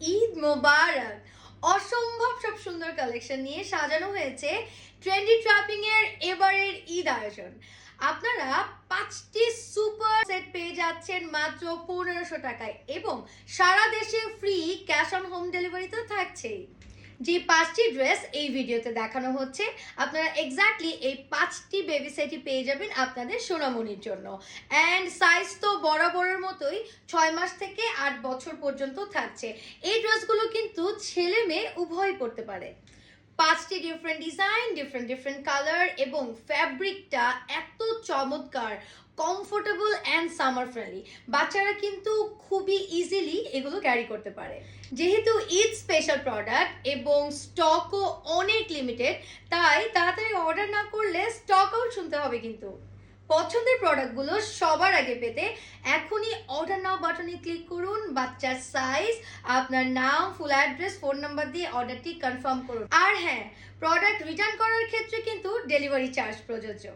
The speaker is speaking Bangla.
ঈদ মোবারক। অসম্ভব সব সুন্দর কালেকশন নিয়ে সাজানো হয়েছে ট্রেন্ডি ট্র্যাপিং এর এবারের ঈদ আয়োজন। আপনারা 5টি সুপার সেট পেয়ে যাচ্ছেন মাত্র 1500 টাকায় এবং সারা দেশে free cash on home delivery তো থাকছেই। যে 5টি ড্রেস এই ভিডিওতে দেখানো হচ্ছে, আপনারা এক্স্যাক্টলি এই 5টি বেবি সেটই পেয়ে যাবেন আপনাদের সোনামণির জন্য। অ্যান্ড সাইজ তো বরাবরের মতোই 6 মাস থেকে 8 বছর পর্যন্ত থাকছে। এই ড্রেসগুলো কিন্তু ছেলে মেয়ে উভয় পড়তে পারে। 5টি ডিফারেন্ট ডিজাইন, ডিফারেন্ট কালার এবং ফ্যাব্রিকটা এত চমৎকার, কমফোর্টেবল অ্যান্ড সামার ফ্রেন্ডলি। বাচ্চারা কিন্তু খুবই ইজিলি এগুলো ক্যারি করতে পারে। যেহেতু ঈদ স্পেশাল প্রোডাক্ট এবং স্টকও অনেক লিমিটেড, তাই তাড়াতাড়ি অর্ডার না করলে স্টক আউট শুনতে হবে কিন্তু। পছন্দের প্রোডাক্টগুলো সবার আগে পেতে এখনই অর্ডার নাও বাটনে ক্লিক করুন। বাচ্চার সাইজ, আপনার নাম, ফুল অ্যাড্রেস, ফোন নাম্বার দিয়ে অর্ডারটি কনফার্ম করুন। আর হ্যাঁ, প্রোডাক্ট রিটার্ন করার ক্ষেত্রে কিন্তু ডেলিভারি চার্জ প্রযোজ্য।